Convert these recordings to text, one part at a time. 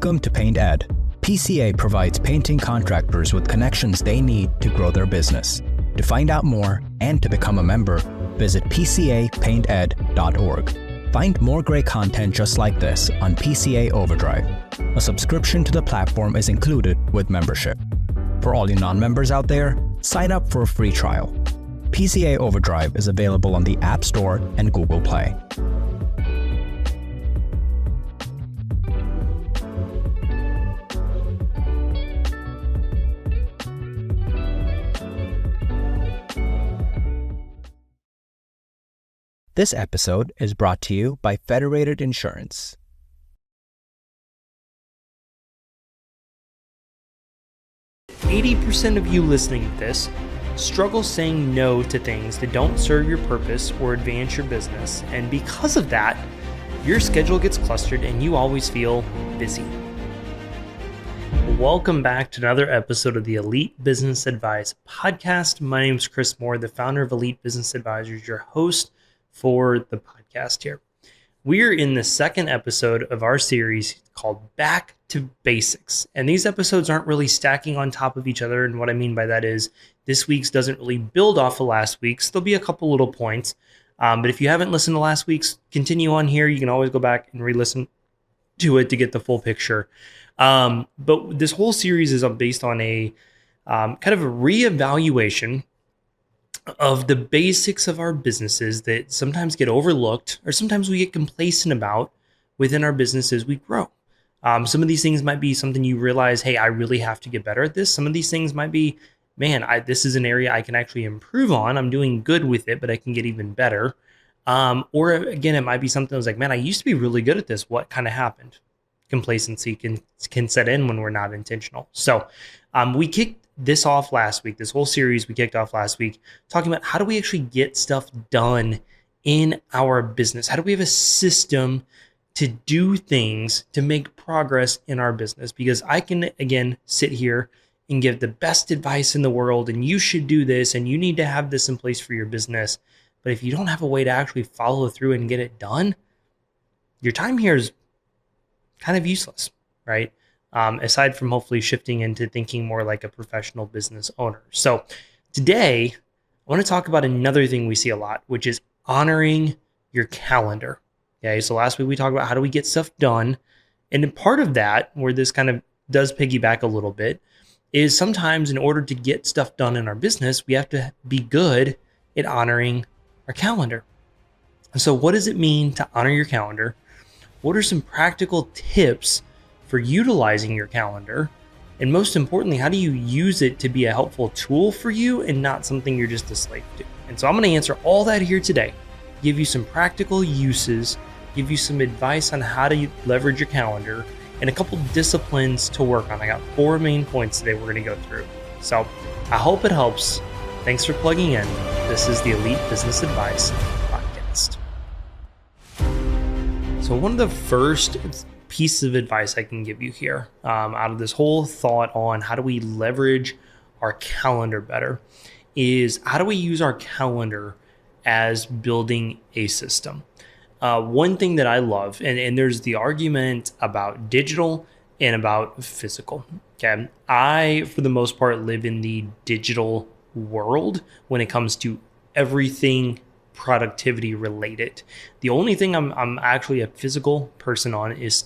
Welcome to Paint Ed. PCA provides painting contractors with connections they need to grow their business. To find out more and to become a member, visit pcapainted.org. Find more great content just like this on PCA Overdrive. A subscription to the platform is included with membership. For all you non-members out there, sign up for a free trial. PCA Overdrive is available on the App Store and Google Play. This episode is brought to you by Federated Insurance. "80% of you listening to this struggle saying no to things that don't serve your purpose or advance your business, and because of that, your schedule gets clustered and you always feel busy." Welcome back to another episode of the Elite Business Advice Podcast. My name is Chris Moore, the founder of Elite Business Advisors, your host for the podcast here. We're in the second episode of our series called Back to Basics. And these episodes aren't really stacking on top of each other. And what I mean by that is this week's doesn't really build off of last week's. There'll be a couple little points. But if you haven't listened to last week's, continue on here. You can always go back and re-listen to it to get the full picture. But this whole series is based on a kind of a reevaluation of the basics of our businesses that sometimes get overlooked or sometimes we get complacent about within our business as we grow. Some of these things might be something you realize, hey, I really have to get better at this. Some of these things might be, man, this is an area I can actually improve on. I'm doing good with it, but I can get even better. Or again, it might be something that's like, man, I used to be really good at this. What kind of happened? Complacency can set in when we're not intentional. So we kicked this off last week. This whole series we kicked off last week talking about how do we actually get stuff done in our business? How do we have a system to do things to make progress in our business? Because I can, again, sit here and give the best advice in the world and you should do this and you need to have this in place for your business. But if you don't have a way to actually follow through and get it done, your time here is kind of useless, right? Aside from hopefully shifting into thinking more like a professional business owner. So today, I want to talk about another thing we see a lot, which is honoring your calendar. Okay, so last week we talked about how do we get stuff done. And part of that, where this kind of does piggyback a little bit, is sometimes in order to get stuff done in our business, we have to be good at honoring our calendar. And so what does it mean to honor your calendar? What are some practical tips for utilizing your calendar? And most importantly, how do you use it to be a helpful tool for you and not something you're just a slave to? And so I'm going to answer all that here today, give you some practical uses, give you some advice on how to leverage your calendar, and a couple disciplines to work on. I got 4 main points today we're going to go through. So I hope it helps. Thanks for plugging in. This is the Elite Business Advice Podcast. So one of the first piece of advice I can give you here out of this whole thought on how do we leverage our calendar better is how do we use our calendar as building a system. One thing that I love, and there's the argument about digital and about physical. Okay, I, for the most part, live in the digital world when it comes to everything productivity related. The only thing I'm actually a physical person on is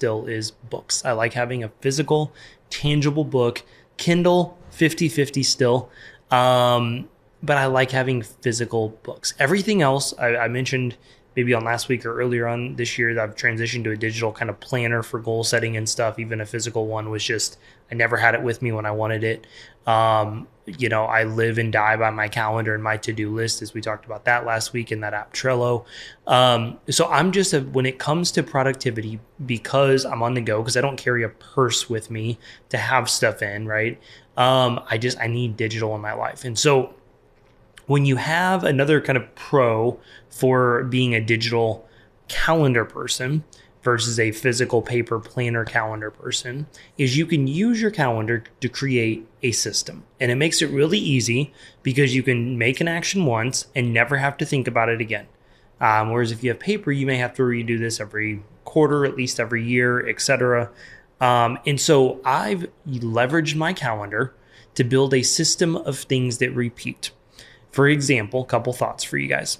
books. I like having a physical, tangible book. Kindle, 50-50 still. But I like having physical books. Everything else, I mentioned maybe on last week or earlier on this year that I've transitioned to a digital kind of planner for goal setting and stuff. Even a physical one was just, I never had it with me when I wanted it. I live and die by my calendar and my to-do list, as we talked about that last week in that app Trello. So I'm just, when it comes to productivity, because I'm on the go, because I don't carry a purse with me to have stuff in, right? I need digital in my life. And so when you have another kind of pro for being a digital calendar person versus a physical paper planner calendar person is you can use your calendar to create a system. And it makes it really easy because you can make an action once and never have to think about it again. Whereas if you have paper, you may have to redo this every quarter, at least every year, etc. And so I've leveraged my calendar to build a system of things that repeat. For example, a couple thoughts for you guys.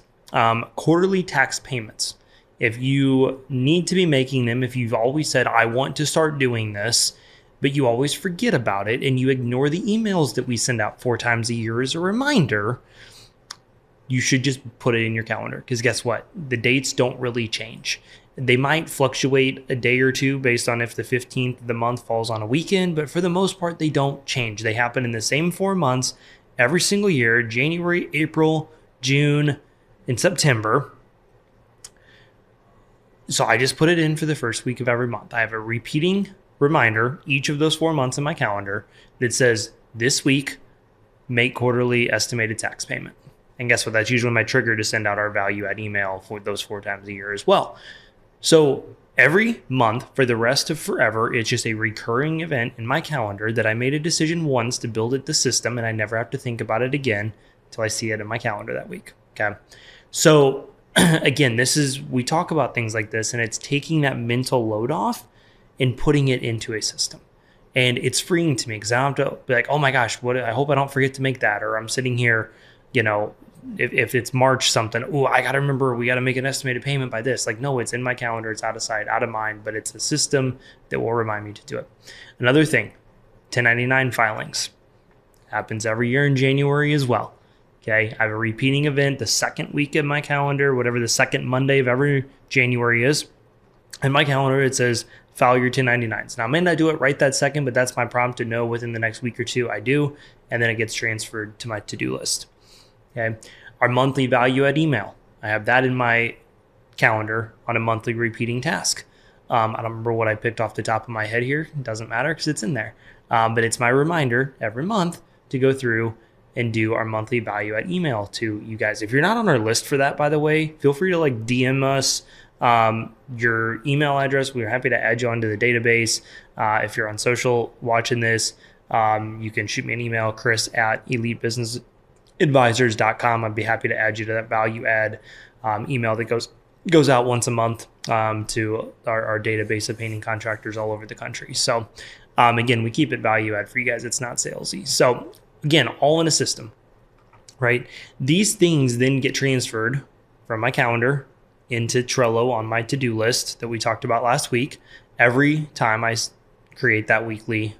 Quarterly tax payments. If you need to be making them, if you've always said, I want to start doing this, but you always forget about it and you ignore the emails that we send out 4 times a year as a reminder, you should just put it in your calendar. Because guess what? The dates don't really change. They might fluctuate a day or two based on if the 15th of the month falls on a weekend, but for the most part, they don't change. They happen in the same 4 months every single year: January, April, June, and September. So I just put it in for the first week of every month. I have a repeating reminder each of those 4 months in my calendar that says, this week, make quarterly estimated tax payment. And guess what? That's usually my trigger to send out our value add email for those 4 times a year as well. So every month for the rest of forever, it's just a recurring event in my calendar that I made a decision once to build it the system, and I never have to think about it again until I see it in my calendar that week. Okay. So again, we talk about things like this, and it's taking that mental load off and putting it into a system. And it's freeing to me because I don't have to be like, oh my gosh, I hope I don't forget to make that. Or I'm sitting here, if it's March something, I got to remember, we got to make an estimated payment by this. Like, no, it's in my calendar. It's out of sight, out of mind, but it's a system that will remind me to do it. Another thing, 1099 filings happens every year in January as well. Okay. I have a repeating event the second week in my calendar, whatever the second Monday of every January is. In my calendar, it says file your 1099s. Now, I may not do it right that second, but that's my prompt to know within the next week or two I do, and then it gets transferred to my to-do list. Okay. Our monthly value add email. I have that in my calendar on a monthly repeating task. I don't remember what I picked off the top of my head here. It doesn't matter because it's in there. But it's my reminder every month to go through and do our monthly value add email to you guys. If you're not on our list for that, by the way, feel free to DM us your email address. We're happy to add you onto the database. If you're on social watching this, you can shoot me an email, chris@elitebusinessadvisors.com. I'd be happy to add you to that value add email that goes out once a month to our database of painting contractors all over the country. So again, we keep it value add for you guys. It's not salesy. So again, all in a system, right? These things then get transferred from my calendar into Trello on my to-do list that we talked about last week every time I create that weekly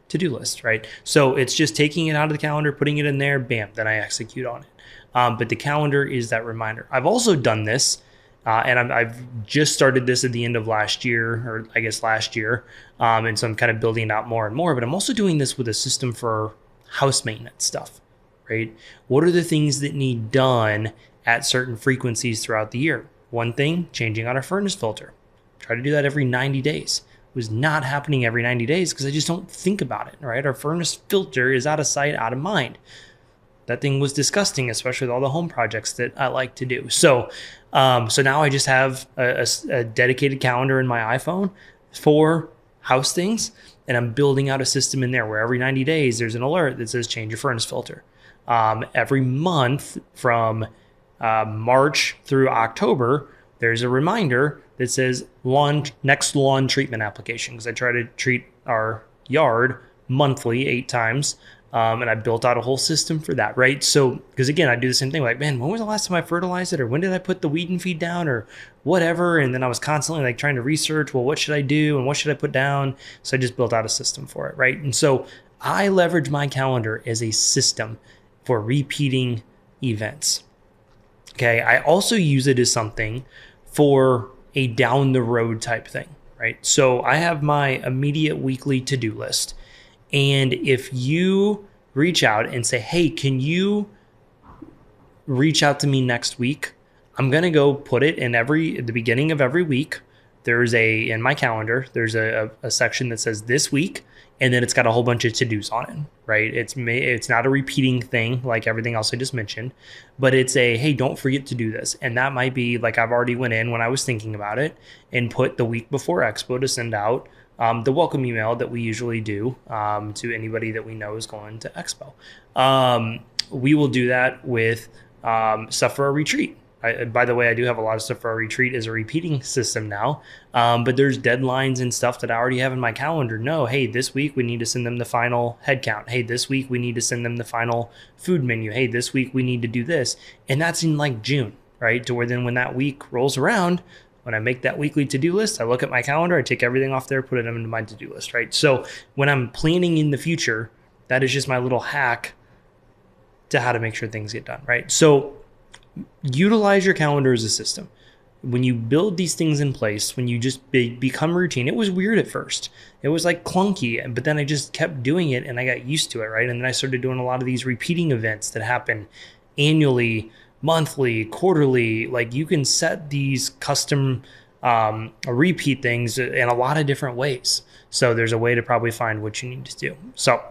to-do list, right? So it's just taking it out of the calendar, putting it in there, bam, then I execute on it. But the calendar is that reminder. I've also done this, and I've just started this at the end of last year, or I guess last year, and so I'm kind of building it out more and more, but I'm also doing this with a system for house maintenance stuff, right? What are the things that need done at certain frequencies throughout the year? One thing, changing out our furnace filter. Try to do that every 90 days. It was not happening every 90 days because I just don't think about it, right? Our furnace filter is out of sight, out of mind. That thing was disgusting, especially with all the home projects that I like to do. So now I just have a dedicated calendar in my iPhone for house things, and I'm building out a system in there where every 90 days there's an alert that says change your furnace filter. Every month from March through October, there's a reminder that says next lawn treatment application, because I try to treat our yard monthly 8 times. And I built out a whole system for that, right? So, because again, I do the same thing, like, man, when was the last time I fertilized it? Or when did I put the weed and feed down or whatever? And then I was constantly trying to research, well, what should I do? And what should I put down? So I just built out a system for it, right? And so I leverage my calendar as a system for repeating events. Okay. I also use it as something for a down the road type thing, right? So I have my immediate weekly to-do list. And if you reach out and say, hey, can you reach out to me next week? I'm going to go put it at the beginning of every week. In my calendar, there's a section that says this week, and then it's got a whole bunch of to-dos on it, right? It's not a repeating thing like everything else I just mentioned, but it's hey, don't forget to do this. And that might be like I've already went in when I was thinking about it and put the week before Expo to send out the welcome email that we usually do to anybody that we know is going to Expo. We will do that with stuff for a retreat, By the way, I do have a lot of stuff for our retreat as a repeating system now. But there's deadlines and stuff that I already have in my calendar. No, hey, this week we need to send them the final head count. Hey, this week we need to send them the final food menu. Hey, this week we need to do this. And that's in like June, right? To where then when that week rolls around, when I make that weekly to-do list, I look at my calendar, I take everything off there, put it into my to-do list, right? So when I'm planning in the future, that is just my little hack to how to make sure things get done, right? So utilize your calendar as a system. When you build these things in place, when you just become routine, it was weird at first. It was like clunky, but then I just kept doing it and I got used to it, right? And then I started doing a lot of these repeating events that happen annually, monthly, quarterly. Like you can set these custom repeat things in a lot of different ways. So there's a way to probably find what you need to do. So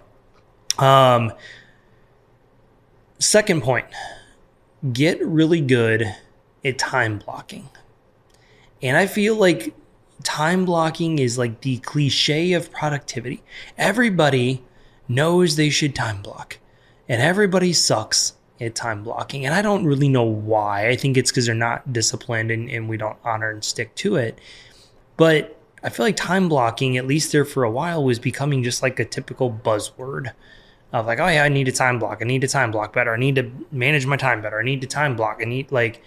second point, get really good at time blocking. And I feel like time blocking is like the cliche of productivity. Everybody knows they should time block, and everybody sucks at time blocking. And I don't really know why. I think it's because they're not disciplined and we don't honor and stick to it. But I feel like time blocking, at least there for a while, was becoming just like a typical buzzword of like, oh yeah, I need a time block. I need to time block better. I need to manage my time better. I need to time block. I need like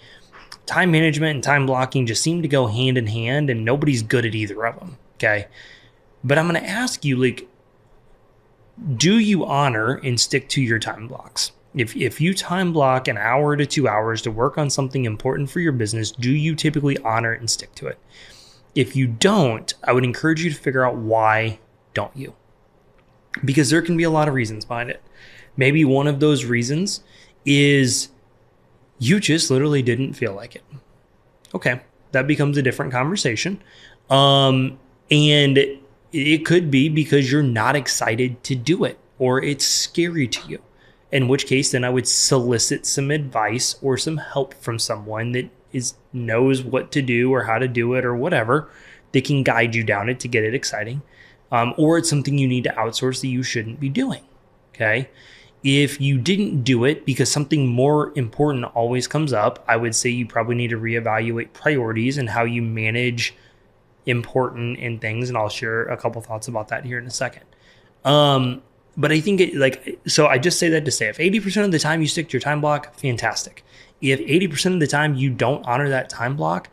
time management and time blocking just seem to go hand in hand, and nobody's good at either of them. Okay. But I'm going to ask you, like, do you honor and stick to your time blocks? If you time block an hour to 2 hours to work on something important for your business, do you typically honor it and stick to it? If you don't, I would encourage you to figure out why don't you? Because there can be a lot of reasons behind it. Maybe one of those reasons is you just literally didn't feel like it. Okay, that becomes a different conversation. And it could be because you're not excited to do it, or it's scary to you. In which case, then I would solicit some advice or some help from someone that knows what to do or how to do it or whatever. They can guide you down it to get it exciting. Or it's something you need to outsource that you shouldn't be doing. Okay. If you didn't do it because something more important always comes up, I would say you probably need to reevaluate priorities and how you manage important and things. And I'll share a couple thoughts about that here in a second. But I think so I just say that to say, if 80% of the time you stick to your time block, fantastic. If 80% of the time you don't honor that time block,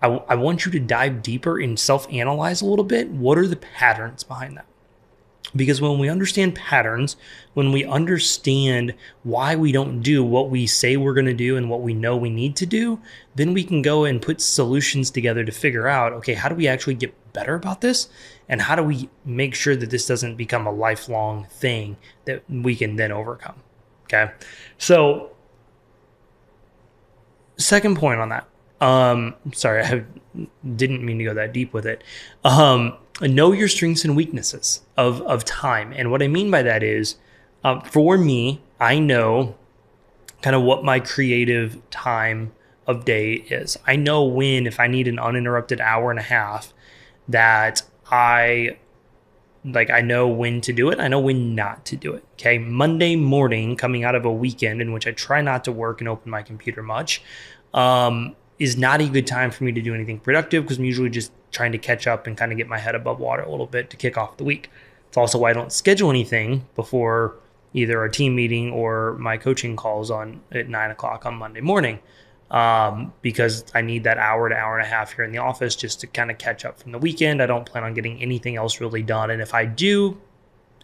I want you to dive deeper and self-analyze a little bit. What are the patterns behind that? Because when we understand patterns, when we understand why we don't do what we say we're going to do and what we know we need to do, then we can go and put solutions together to figure out, okay, how do we actually get better about this? And how do we make sure that this doesn't become a lifelong thing that we can then overcome? Okay. So second point on that. Sorry, I didn't mean to go that deep with it. Know your strengths and weaknesses of time. And what I mean by that is, for me, I know kind of what my creative time of day is. I know when, if I need an uninterrupted hour and a half, that I know when to do it. I know when not to do it. Okay. Monday morning, coming out of a weekend in which I try not to work and open my computer much, is not a good time for me to do anything productive because I'm usually just trying to catch up and kind of get my head above water a little bit to kick off the week. It's also why I don't schedule anything before either a team meeting or my coaching calls at 9 o'clock on Monday morning, because I need that hour to hour and a half here in the office just to kind of catch up from the weekend. I don't plan on getting anything else really done. And if I do,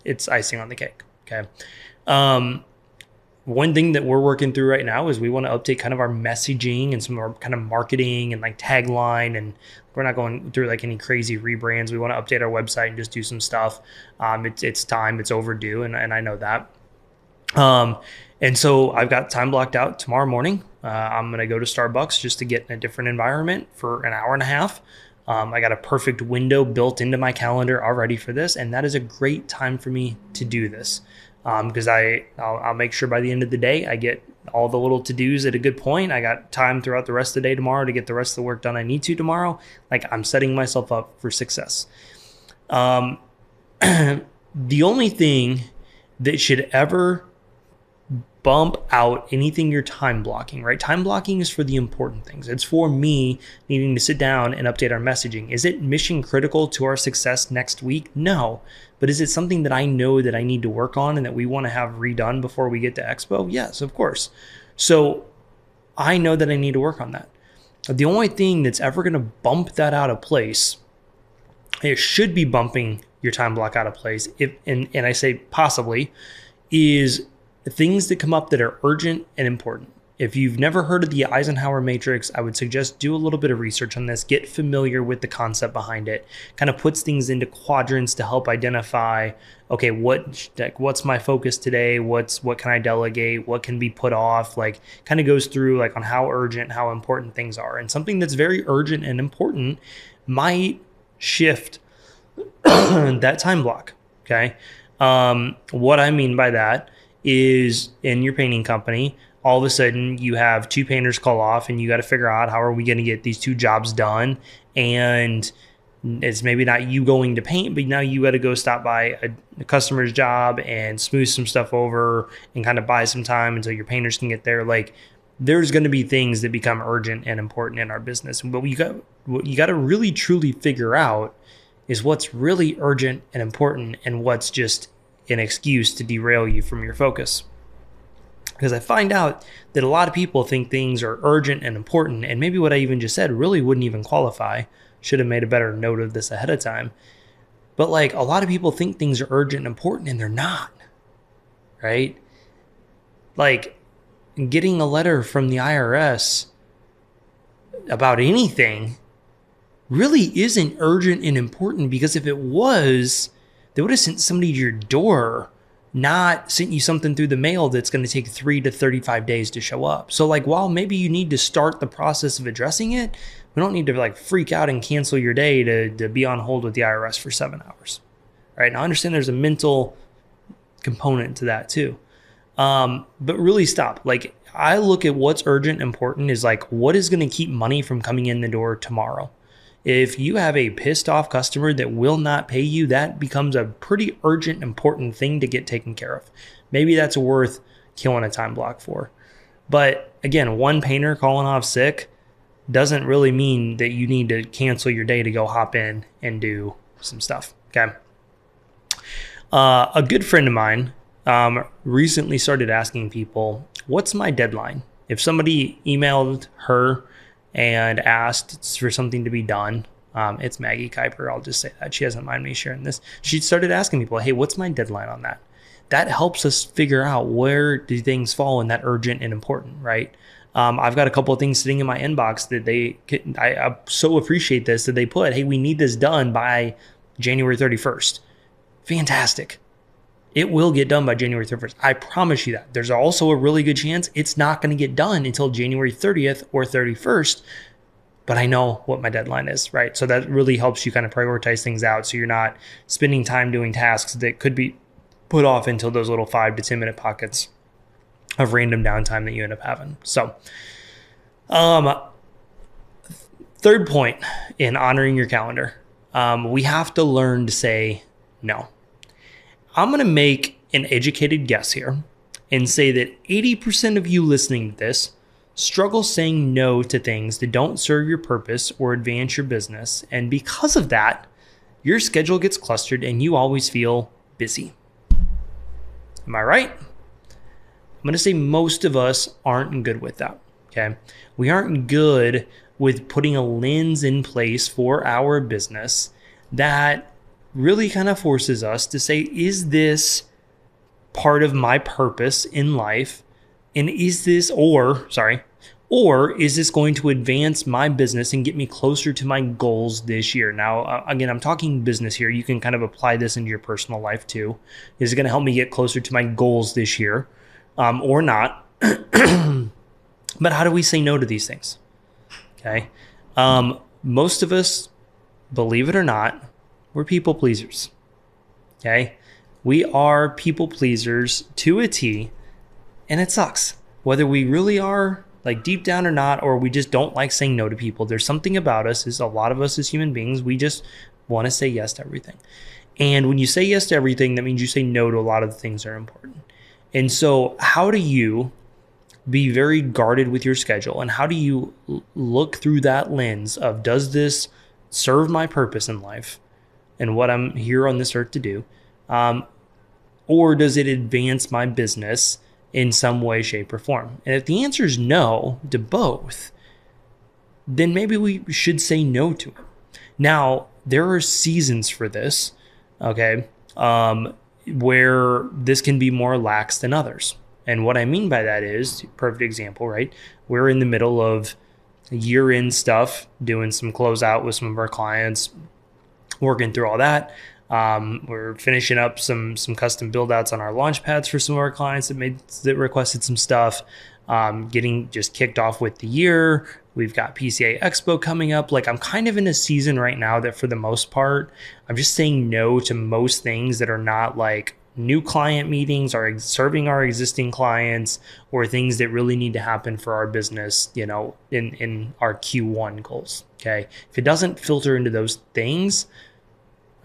it's icing on the cake. Okay. One thing that we're working through right now is we want to update kind of our messaging and some of our kind of marketing and like tagline, and we're not going through like any crazy rebrands. We want to update our website and just do some stuff. It's time, it's overdue, and I know that. And so I've got time blocked out tomorrow morning. I'm going to go to Starbucks just to get in a different environment for an hour and a half. I got a perfect window built into my calendar already for this, and that is a great time for me to do this. Because I'll make sure by the end of the day I get all the little to-dos at a good point. I got time throughout the rest of the day tomorrow to get the rest of the work done I need to tomorrow. Like, I'm setting myself up for success. The only thing that should ever bump out anything you're time blocking, right? Time blocking is for the important things. It's for me needing to sit down and update our messaging. Is it mission critical to our success next week? No. But is it something that I know that I need to work on and that we want to have redone before we get to Expo? Yes, of course. So I know that I need to work on that. The only thing that's ever going to bump that out of place, it should be bumping your time block out of place, and I say possibly, is things that come up that are urgent and important. If you've never heard of the Eisenhower matrix, I would suggest do a little bit of research on this, get familiar with the concept behind it, kind of puts things into quadrants to help identify, okay, what's my focus today? What can I delegate? What can be put off? Like kind of goes through like on how urgent, how important things are. And something that's very urgent and important might shift that time block. Okay. What I mean by that is in your painting company, all of a sudden you have 2 painters call off and you got to figure out how are we going to get these 2 jobs done. And it's maybe not you going to paint, but now you got to go stop by a customer's job and smooth some stuff over and kind of buy some time until your painters can get there. Like there's going to be things that become urgent and important in our business. But what you got to really truly figure out is what's really urgent and important and what's just an excuse to derail you from your focus. Because I find out that a lot of people think things are urgent and important, and maybe what I even just said really wouldn't even qualify. Should have made a better note of this ahead of time. But like a lot of people think things are urgent and important and they're not, right? Like getting a letter from the IRS about anything really isn't urgent and important, because if it was, they would have sent somebody to your door, not sent you something through the mail that's going to take 3 to 35 days to show up. So like, while maybe you need to start the process of addressing it, we don't need to like freak out and cancel your day to be on hold with the IRS for 7 hours. All right. Now I understand there's a mental component to that too. But really stop. Like I look at what's urgent and important is like, what is going to keep money from coming in the door tomorrow? If you have a pissed off customer that will not pay you, that becomes a pretty urgent, important thing to get taken care of. Maybe that's worth killing a time block for. But again, one painter calling off sick doesn't really mean that you need to cancel your day to go hop in and do some stuff. Okay. A good friend of mine recently started asking people, what's my deadline? If somebody emailed her and asked for something to be done, it's Maggie Kuiper, I'll just say that. She doesn't mind me sharing this. She started asking people, hey, what's my deadline on that? That helps us figure out where do things fall in that urgent and important, right? I've got a couple of things sitting in my inbox that I so appreciate this, that they put, hey, we need this done by January 31st. Fantastic. It will get done by January 31st. I promise you that. There's also a really good chance it's not going to get done until January 30th or 31st, but I know what my deadline is, right? So that really helps you kind of prioritize things out so you're not spending time doing tasks that could be put off until those little 5 to 10 minute pockets of random downtime that you end up having. So, third point in honoring your calendar, we have to learn to say no. I'm going to make an educated guess here and say that 80% of you listening to this struggle saying no to things that don't serve your purpose or advance your business. And because of that, your schedule gets clustered and you always feel busy. Am I right? I'm going to say most of us aren't good with that. Okay. We aren't good with putting a lens in place for our business that really kind of forces us to say, is this part of my purpose in life? And is this, or is this going to advance my business and get me closer to my goals this year? Now, again, I'm talking business here. You can kind of apply this into your personal life too. Is it going to help me get closer to my goals this year or not? But how do we say no to these things? Okay. Most of us, believe it or not, we're people pleasers. Okay. We are people pleasers to a T, and it sucks. Whether we really are like deep down or not, or we just don't like saying no to people. There's something about us, is a lot of us as human beings, we just want to say yes to everything. And when you say yes to everything, that means you say no to a lot of the things that are important. And so how do you be very guarded with your schedule, and how do you look through that lens of, does this serve my purpose in life and what I'm here on this earth to do? Or does it advance my business in some way, shape, or form? And if the answer is no to both, then maybe we should say no to it. Now, there are seasons for this, okay, where this can be more lax than others. And what I mean by that is, perfect example, right? We're in the middle of year-end stuff, doing some closeout with some of our clients, working through all that. We're finishing up some custom build outs on our launch pads for some of our clients that requested some stuff. Getting just kicked off with the year. We've got PCA Expo coming up. Like, I'm kind of in a season right now that for the most part, I'm just saying no to most things that are not like new client meetings or serving our existing clients, or things that really need to happen for our business, in our Q1 goals. Okay. If it doesn't filter into those things,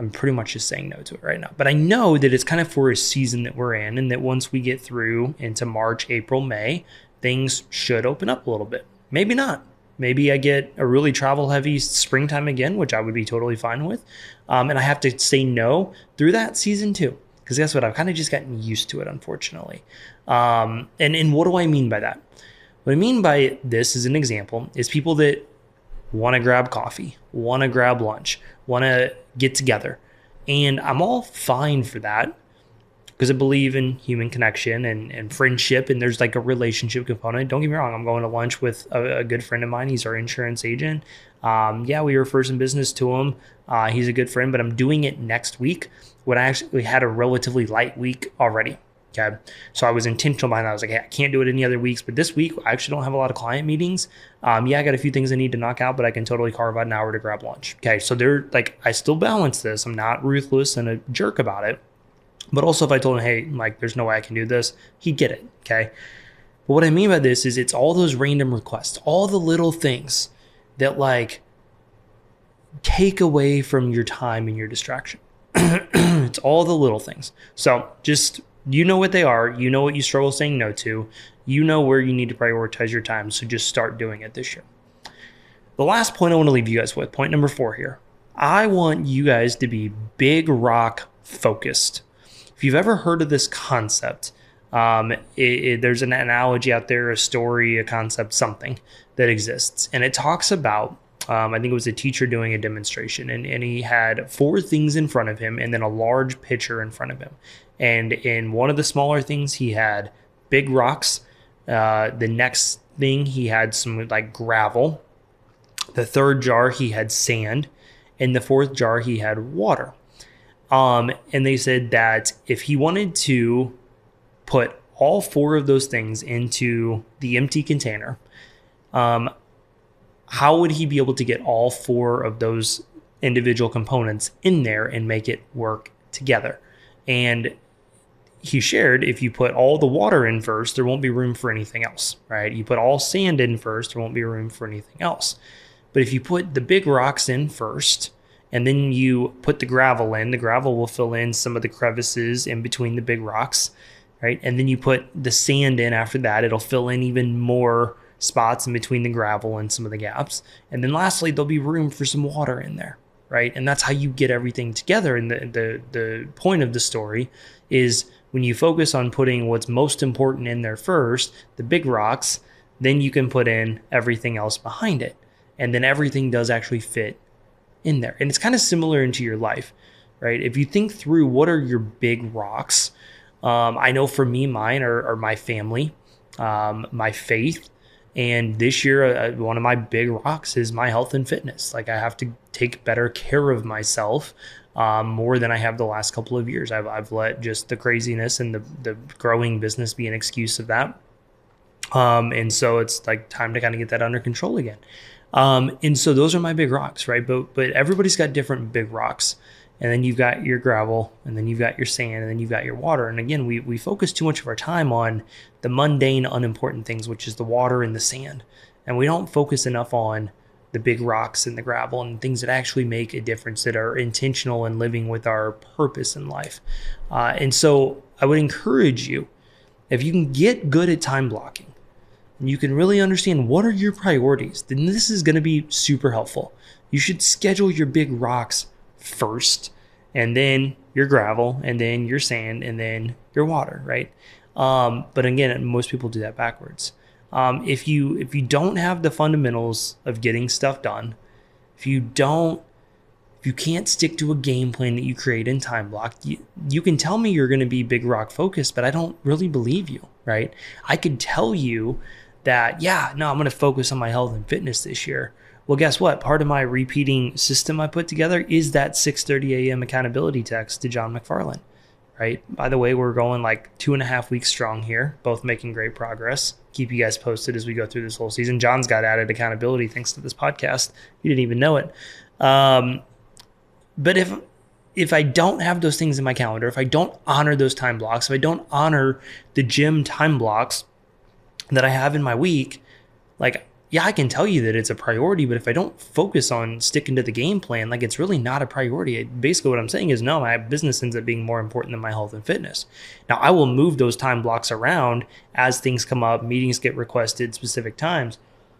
I'm pretty much just saying no to it right now. But I know that it's kind of for a season that we're in, and that once we get through into March, April, May, things should open up a little bit. Maybe not. Maybe I get a really travel heavy springtime again, which I would be totally fine with. And I have to say no through that season too. Because guess what? I've kind of just gotten used to it, unfortunately. And what do I mean by that? What I mean by this, as an example, is people that want to grab coffee, want to grab lunch, want to get together. And I'm all fine for that, because I believe in human connection and friendship, and there's like a relationship component. Don't get me wrong. I'm going to lunch with a good friend of mine. He's our insurance agent. We refer some business to him. He's a good friend, but I'm doing it next week when I actually had a relatively light week already. Okay. So I was intentional behind that. I was like, hey, I can't do it any other weeks, but this week I actually don't have a lot of client meetings. I got a few things I need to knock out, but I can totally carve out an hour to grab lunch. Okay. So I still balance this. I'm not ruthless and a jerk about it. But also, if I told him, hey, like, there's no way I can do this, he'd get it. Okay. But what I mean by this is, it's all those random requests, all the little things that like take away from your time and your distraction. It's all the little things. So just, you know what they are. You know what you struggle saying no to. You know where you need to prioritize your time. So just start doing it this year. The last point I want to leave you guys with, point number 4 here. I want you guys to be big rock focused. If you've ever heard of this concept, there's an analogy out there, a story, a concept, something that exists. And it talks about, I think it was a teacher doing a demonstration, and he had 4 things in front of him and then a large pitcher in front of him. And in one of the smaller things, he had big rocks. The next thing, he had some like gravel. The third jar, he had sand. In the fourth jar, he had water. And they said that if he wanted to put all 4 of those things into the empty container, how would he be able to get all 4 of those individual components in there and make it work together? And he shared, if you put all the water in first, there won't be room for anything else, right? You put all sand in first, there won't be room for anything else. But if you put the big rocks in first, and then you put the gravel in, the gravel will fill in some of the crevices in between the big rocks, right? And then you put the sand in after that, it'll fill in even more spots in between the gravel and some of the gaps. And then lastly, there'll be room for some water in there, right? And that's how you get everything together. And the point of the story is, when you focus on putting what's most important in there first, the big rocks, then you can put in everything else behind it. And then everything does actually fit in there. And it's kind of similar into your life, right? If you think through, what are your big rocks? I know for me, mine are my family, my faith. And this year, one of my big rocks is my health and fitness. Like, I have to take better care of myself more than I have the last couple of years. I've let just the craziness and the growing business be an excuse of that. And so it's like time to kind of get that under control again. And so those are my big rocks, right? But everybody's got different big rocks. And then you've got your gravel, and then you've got your sand, and then you've got your water. And again, we focus too much of our time on the mundane, unimportant things, which is the water and the sand. And we don't focus enough on the big rocks and the gravel and things that actually make a difference, that are intentional in living with our purpose in life. And so I would encourage you If you can get good at time blocking and you can really understand what are your priorities, then this is going to be super helpful. You should schedule your big rocks first, and then your gravel, and then your sand, and then your water, right? But again, most people do that backwards. If you don't have the fundamentals of getting stuff done, if you can't stick to a game plan that you create in time block, you can tell me you're going to be big rock focused, but I don't really believe you, right? I could tell you that, I'm going to focus on my health and fitness this year. Well, guess what? Part of my repeating system I put together is that 6:30 a.m. accountability text to John McFarland, right? By the way, we're going like 2.5 weeks strong here, both making great progress. Keep you guys posted as we go through this whole season. John's got added accountability thanks to this podcast. You didn't even know it. But if I don't have those things in my calendar, if I don't honor those time blocks, if I don't honor the gym time blocks that I have in my week, like, I can tell you that it's a priority, but if I don't focus on sticking to the game plan, like, it's really not a priority. Basically what I'm saying is, no, my business ends up being more important than my health and fitness. Now, I will move those time blocks around as things come up, meetings get requested, specific times,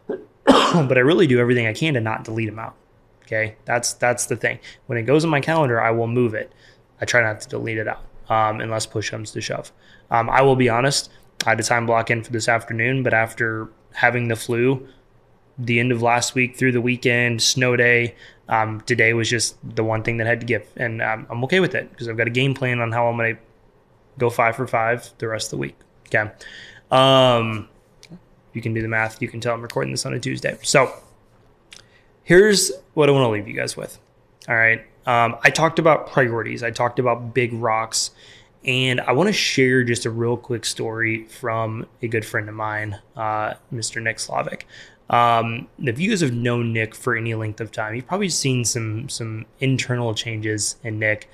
but I really do everything I can to not delete them out. Okay, that's the thing. When it goes in my calendar, I will move it. I try not to delete it out unless push comes to shove. I will be honest, I had a time block in for this afternoon, but after having the flu, the end of last week through the weekend, snow day, today was just the one thing that had to give. And I'm okay with it because I've got a game plan on how I'm going to go 5 for 5 the rest of the week. Okay. You can do the math. You can tell I'm recording this on a Tuesday. So here's what I want to leave you guys with. All right. I talked about priorities. I talked about big rocks. And I want to share just a real quick story from a good friend of mine, Mr. Nick Slavic. If you guys have known Nick for any length of time, you've probably seen some internal changes in Nick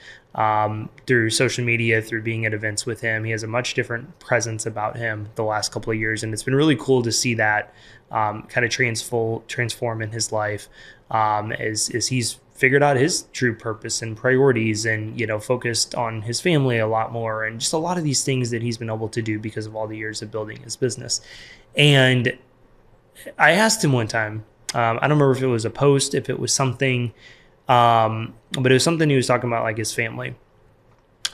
through social media, through being at events with him. He has a much different presence about him the last couple of years, and it's been really cool to see that kind of transform in his life as he's figured out his true purpose and priorities, and focused on his family a lot more, and just a lot of these things that he's been able to do because of all the years of building his business. And I asked him one time, I don't remember if it was a post, if it was something, but it was something he was talking about, like his family.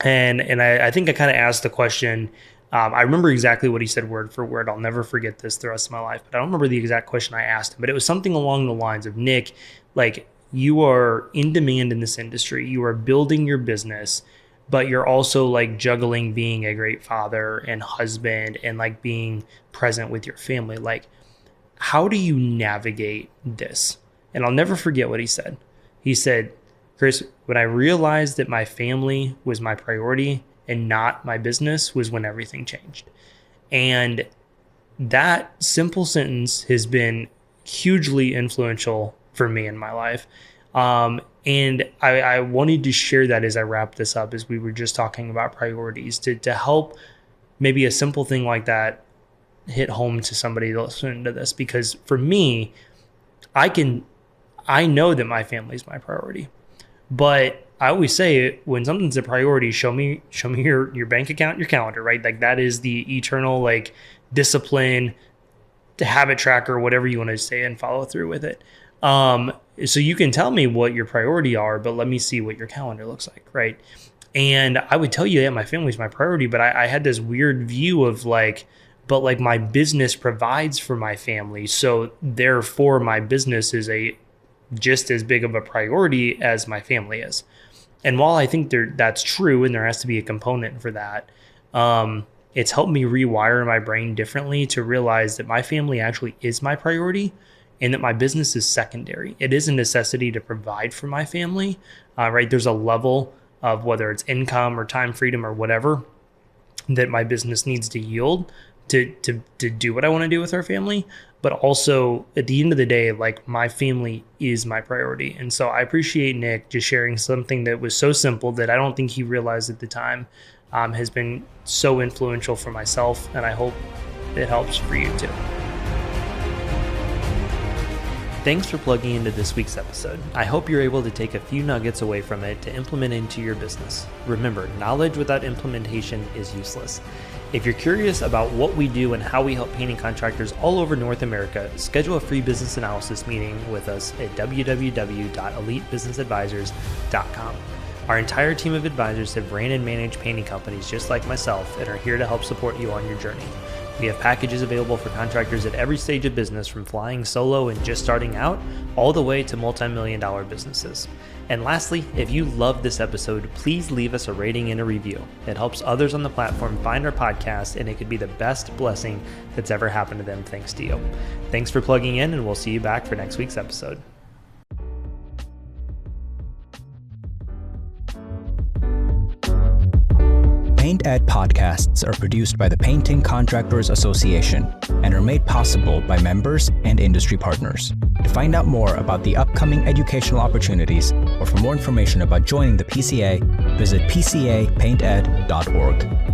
And I think I kind of asked the question. I remember exactly what he said word for word. I'll never forget this the rest of my life, but I don't remember the exact question I asked him, but it was something along the lines of, Nick, like, you are in demand in this industry. You are building your business, but you're also like juggling being a great father and husband and like being present with your family. Like, how do you navigate this? And I'll never forget what he said. He said, Chris, when I realized that my family was my priority and not my business was when everything changed. And that simple sentence has been hugely influential for me in my life. And I wanted to share that as I wrap this up, as we were just talking about priorities, to help maybe a simple thing like that hit home to somebody listening to this. Because for me, I know that my family is my priority, but I always say, when something's a priority, show me your bank account, your calendar, right? Like, that is the eternal, like, discipline, the habit tracker, whatever you want to say, and follow through with it. So you can tell me what your priority are, but let me see what your calendar looks like, right? And I would tell you, yeah, my family's my priority, but I had this weird view of like, but like, my business provides for my family, so therefore my business is just as big of a priority as my family is. And while I think that's true, and there has to be a component for that, it's helped me rewire my brain differently to realize that my family actually is my priority, and that my business is secondary. It is a necessity to provide for my family, right? There's a level of, whether it's income or time freedom or whatever, that my business needs to yield to do what I want to do with our family. But also, at the end of the day, like, my family is my priority. And so I appreciate Nick just sharing something that was so simple that I don't think he realized at the time, has been so influential for myself, and I hope it helps for you too. Thanks for plugging into this week's episode. I hope you're able to take a few nuggets away from it to implement into your business. Remember, knowledge without implementation is useless. If you're curious about what we do and how we help painting contractors all over North America, schedule a free business analysis meeting with us at www.elitebusinessadvisors.com. Our entire team of advisors have ran and managed painting companies just like myself and are here to help support you on your journey. We have packages available for contractors at every stage of business, from flying solo and just starting out, all the way to multi-million-dollar businesses. And lastly, if you loved this episode, please leave us a rating and a review. It helps others on the platform find our podcast, and it could be the best blessing that's ever happened to them thanks to you. Thanks for plugging in, and we'll see you back for next week's episode. Paint Ed podcasts are produced by the Painting Contractors Association and are made possible by members and industry partners. To find out more about the upcoming educational opportunities or for more information about joining the PCA, visit pcapainted.org.